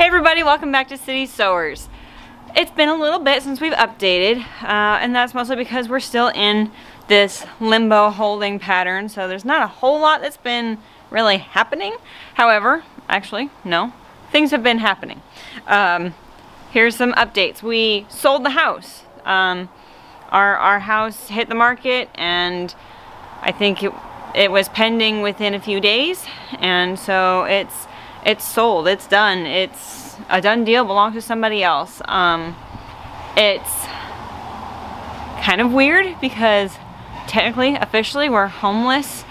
Hey everybody, welcome back to City Sewers. It's been a little bit since we've updated, and that's mostly because we're still in this limbo holding pattern, so there's not a whole lot that's been really happening. However, actually, no, things have been happening. Here's some updates. We sold the house. Our house hit the market, and I think it was pending within a few days, and so it's sold, it's done, it's a done deal, belongs to somebody else. It's kind of weird because technically, officially, we're homeless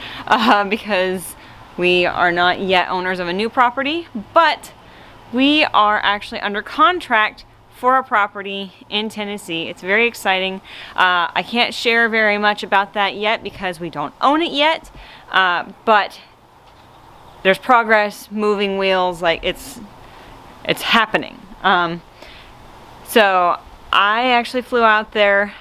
because we are not yet owners of a new property, but we are actually under contract for a property in Tennessee. It's very exciting. I can't share very much about that yet because we don't own it yet, but there's progress, moving wheels, like it's happening. So I actually flew out there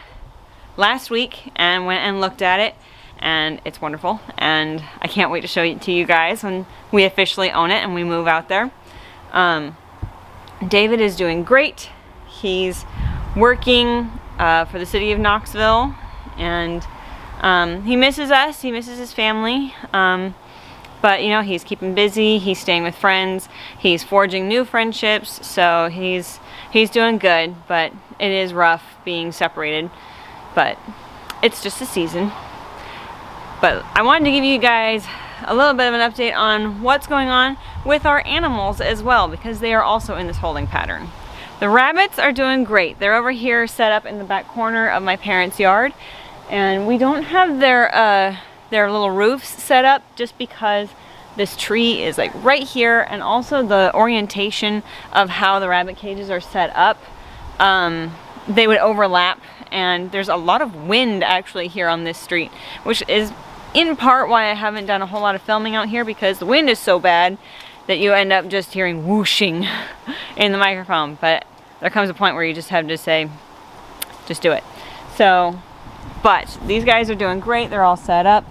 last week and went and looked at it, and it's wonderful, and I can't wait to show it to you guys when we officially own it and we move out there. David is doing great. He's working for the city of Knoxville, and he misses us, he misses his family. But you know, he's keeping busy, he's staying with friends, he's forging new friendships, so he's doing good, but it is rough being separated, but it's just a season. But I wanted to give you guys a little bit of an update on what's going on with our animals as well, because they are also in this holding pattern. The rabbits are doing great. They're over here set up in the back corner of my parents' yard, and we don't have their little roofs set up just because this tree is like right here, and also the orientation of how the rabbit cages are set up, they would overlap, and there's a lot of wind actually here on this street, which is in part why I haven't done a whole lot of filming out here, because the wind is so bad that you end up just hearing whooshing in the microphone. But there comes a point where you just have to say, just do it. So, but these guys are doing great. They're all set up.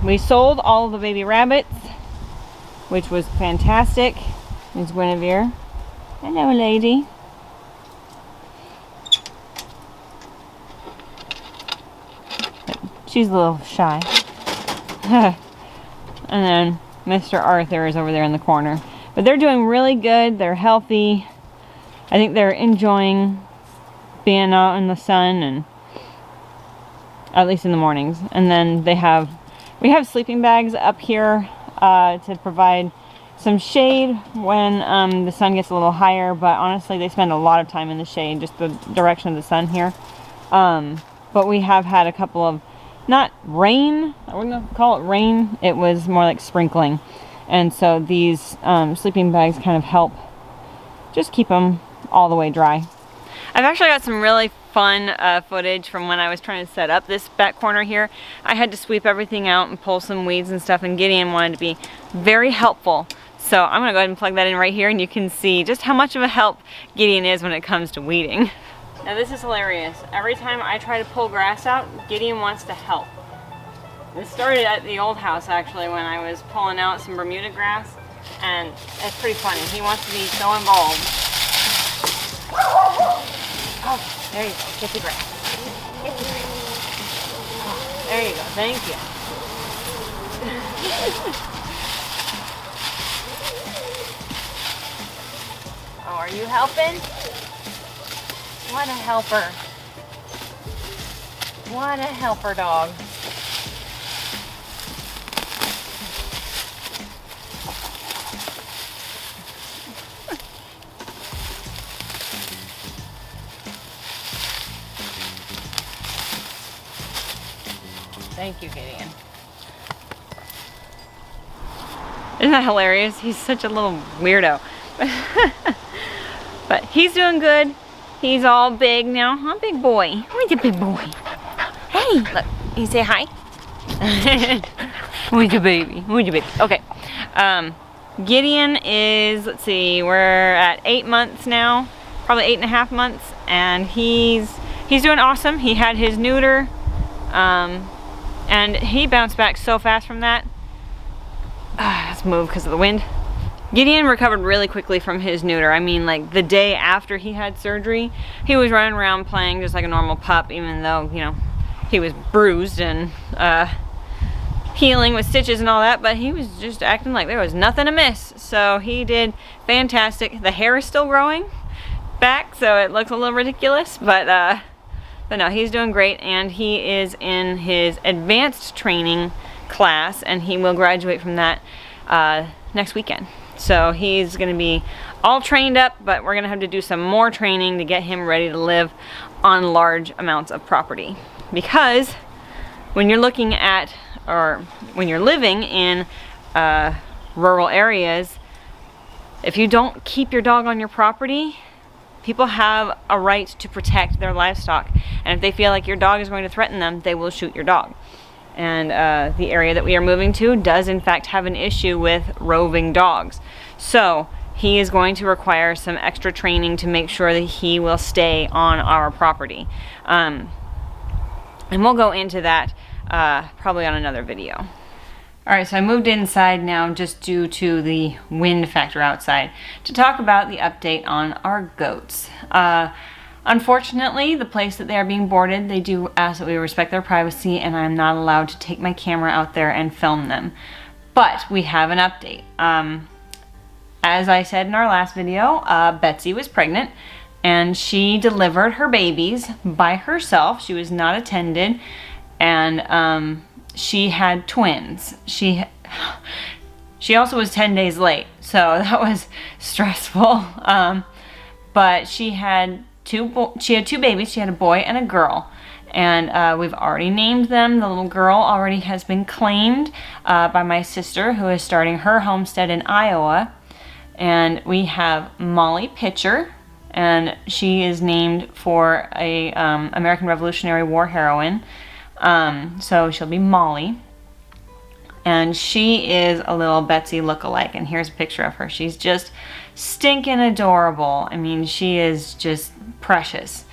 We sold all of the baby rabbits, which was fantastic. There's Guinevere. Hello, lady. She's a little shy. And then Mr. Arthur is over there in the corner. But they're doing really good. They're healthy. I think they're enjoying being out in the sun, and at least in the mornings. And then we have sleeping bags up here to provide some shade when the sun gets a little higher, but honestly they spend a lot of time in the shade, just the direction of the sun here. But we have had a couple of, not rain, I wouldn't call it rain, it was more like sprinkling. And so these sleeping bags kind of help just keep them all the way dry. I've actually got some really fun footage from when I was trying to set up this back corner here. I had to sweep everything out and pull some weeds and stuff, and Gideon wanted to be very helpful. So I'm gonna go ahead and plug that in right here, and you can see just how much of a help Gideon is when it comes to weeding. Now this is hilarious. Every time I try to pull grass out, Gideon wants to help. This started at the old house actually, when I was pulling out some Bermuda grass, and it's pretty funny. He wants to be so involved. Oh, there you go. Get the grass. Get the grass. Oh, there you go. Thank you. Oh, are you helping? What a helper. What a helper dog. Thank you, Gideon. Isn't that hilarious? He's such a little weirdo. But he's doing good. He's all big now. Oh, big boy. Where's the big boy? Hey, look. You say hi? Where's your baby? Where's your baby? Okay. Gideon is, let's see, we're at 8 months now. Probably 8.5 months. And he's doing awesome. He had his neuter. And he bounced back so fast from that. Let's move because of the wind. Gideon recovered really quickly from his neuter. I mean, like the day after he had surgery, he was running around playing just like a normal pup, even though, you know, he was bruised and healing with stitches and all that, but he was just acting like there was nothing amiss. So he did fantastic. The hair is still growing back, so it looks a little ridiculous, but no, he's doing great, and he is in his advanced training class, and he will graduate from that next weekend. So he's going to be all trained up, but we're going to have to do some more training to get him ready to live on large amounts of property. Because when you're looking at, or when you're living in rural areas, if you don't keep your dog on your property, people have a right to protect their livestock. And if they feel like your dog is going to threaten them, they will shoot your dog. And the area that we are moving to does in fact have an issue with roving dogs. So he is going to require some extra training to make sure that he will stay on our property. And we'll go into that probably on another video. Alright, so I moved inside now just due to the wind factor outside to talk about the update on our goats. Unfortunately, the place that they are being boarded, they do ask that we respect their privacy, and I'm not allowed to take my camera out there and film them. But we have an update. As I said in our last video, Betsy was pregnant, and she delivered her babies by herself. She was not attended, and she had twins. She also was 10 days late, so that was stressful. But she had two babies. She had a boy and a girl, and we've already named them. The little girl already has been claimed by my sister, who is starting her homestead in Iowa. And we have Molly Pitcher, and she is named for a American Revolutionary War heroine. So she'll be Molly. And she is a little Betsy look-alike, and here's a picture of her. She's just stinking adorable. I mean, she is just precious.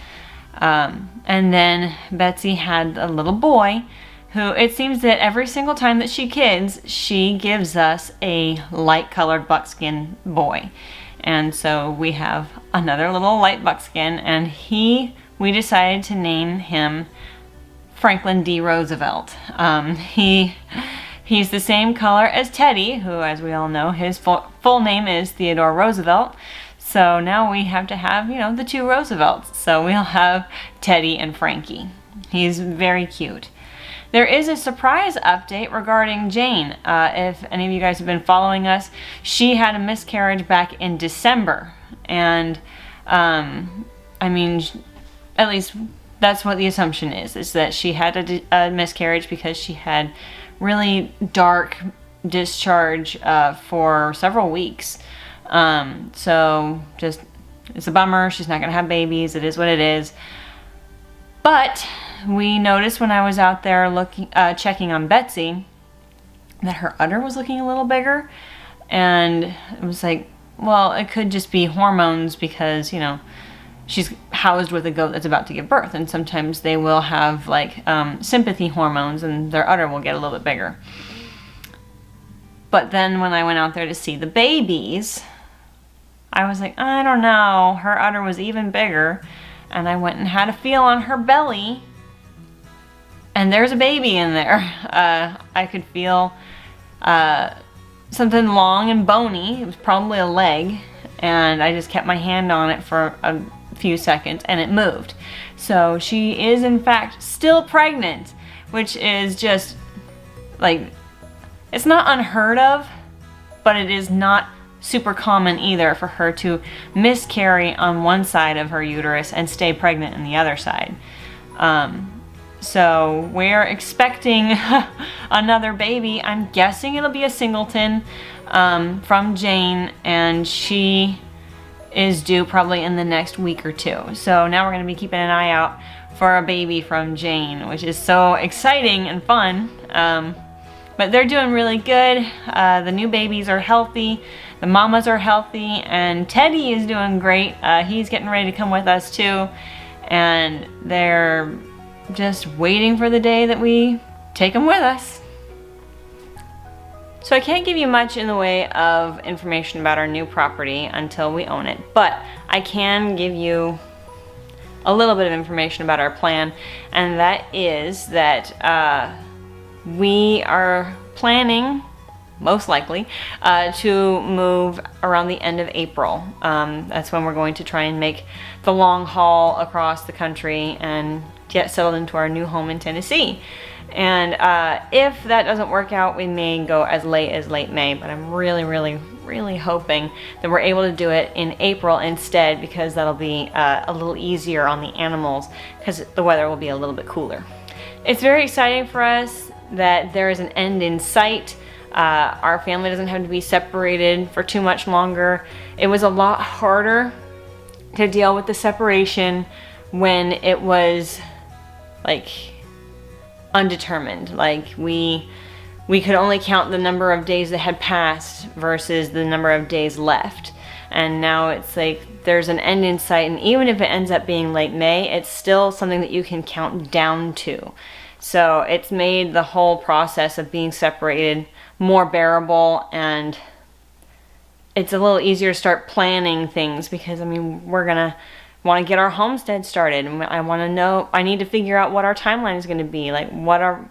And then Betsy had a little boy who, it seems that every single time that she kids, she gives us a light-colored buckskin boy. And so we have another little light buckskin, and we decided to name him Franklin D. Roosevelt. He's the same color as Teddy, who, as we all know, his full name is Theodore Roosevelt. So now we have to have, you know, the two Roosevelts. So we'll have Teddy and Frankie. He's very cute. There is a surprise update regarding Jane. If any of you guys have been following us, she had a miscarriage back in December. And, I mean, at least that's what the assumption is that she had a miscarriage because she had really dark discharge for several weeks. So just, it's a bummer. She's not gonna have babies. It is what it is. But we noticed when I was out there looking, checking on Betsy, that her udder was looking a little bigger, and it was like, well, it could just be hormones because, you know, she's housed with a goat that's about to give birth, and sometimes they will have like sympathy hormones, and their udder will get a little bit bigger. But then when I went out there to see the babies, I was like, I don't know, her udder was even bigger, and I went and had a feel on her belly, and there's a baby in there. I could feel something long and bony. It was probably a leg, and I just kept my hand on it for a few seconds, and it moved. So she is in fact still pregnant, which is just like, it's not unheard of, but it is not super common either for her to miscarry on one side of her uterus and stay pregnant in the other side. So we're expecting another baby. I'm guessing it'll be a singleton from Jane, and she is due probably in the next week or two. So now we're going to be keeping an eye out for a baby from Jane, which is so exciting and fun. But they're doing really good. The new babies are healthy. The mamas are healthy, and Teddy is doing great. He's getting ready to come with us too, and they're just waiting for the day that we take him with us. So I can't give you much in the way of information about our new property until we own it, but I can give you a little bit of information about our plan, and that is that we are planning, most likely, to move around the end of April. That's when we're going to try and make the long haul across the country and get settled into our new home in Tennessee. And if that doesn't work out, we may go as late May, but I'm really hoping that we're able to do it in April instead, because that'll be a little easier on the animals because the weather will be a little bit cooler. It's very exciting for us that there is an end in sight. Our family doesn't have to be separated for too much longer. It was a lot harder to deal with the separation when it was like undetermined. Like we could only count the number of days that had passed versus the number of days left. And now it's like there's an end in sight, and even if it ends up being late May, it's still something that you can count down to. So it's made the whole process of being separated more bearable, and it's a little easier to start planning things, because I mean, we're gonna want to get our homestead started, and I need to figure out what our timeline is going to be. Like, what are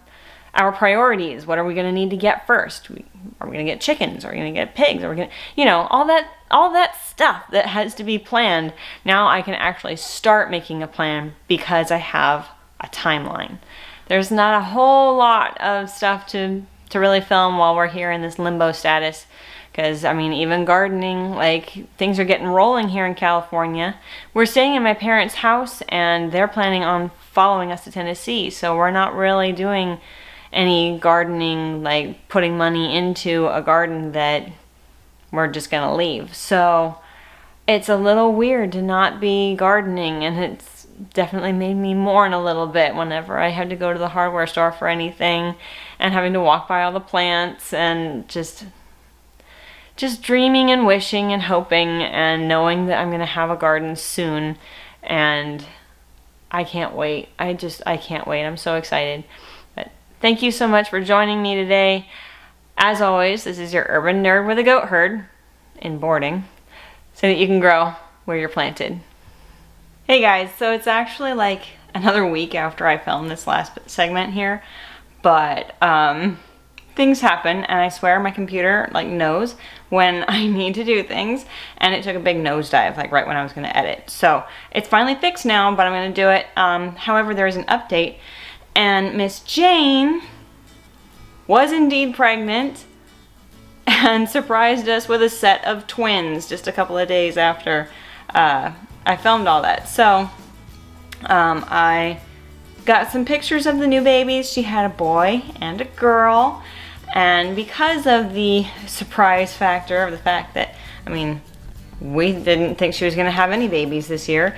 our priorities? What are we going to need to get first? Are we going to get chickens? Are we going to get pigs? Are we going to, you know, all that stuff that has to be planned. Now I can actually start making a plan because I have a timeline. There's not a whole lot of stuff to really film while we're here in this limbo status. Because, I mean, even gardening, like, things are getting rolling here in California. We're staying in my parents' house, and they're planning on following us to Tennessee. So we're not really doing any gardening, like putting money into a garden that we're just going to leave. So it's a little weird to not be gardening, and it's definitely made me mourn a little bit whenever I had to go to the hardware store for anything, and having to walk by all the plants, and just dreaming and wishing and hoping and knowing that I'm going to have a garden soon. And I can't wait. I can't wait. I'm so excited. But thank you so much for joining me today. As always, this is your urban nerd with a goat herd in boarding, so that you can grow where you're planted. Hey guys, so it's actually like another week after I filmed this last segment here, but things happen, and I swear my computer like knows when I need to do things, and it took a big nosedive like right when I was going to edit. So it's finally fixed now, but I'm going to do it. However, there is an update, and Miss Jane was indeed pregnant and surprised us with a set of twins just a couple of days after I filmed all that. So I got some pictures of the new babies. She had a boy and a girl. And because of the surprise factor of the fact that, I mean, we didn't think she was going to have any babies this year.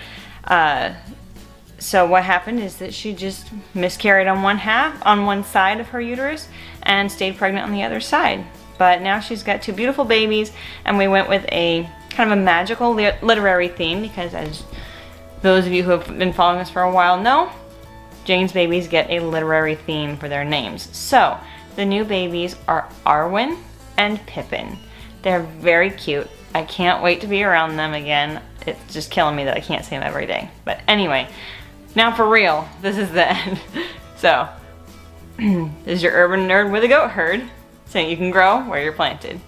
So what happened is that she just miscarried on one side of her uterus and stayed pregnant on the other side. But now she's got two beautiful babies, and we went with a kind of a magical literary theme, because as those of you who have been following us for a while know, Jane's babies get a literary theme for their names. So the new babies are Arwen and Pippin. They're very cute. I can't wait to be around them again. It's just killing me that I can't see them every day. But anyway, now for real, this is the end. So, this is your urban nerd with a goat herd, saying you can grow where you're planted.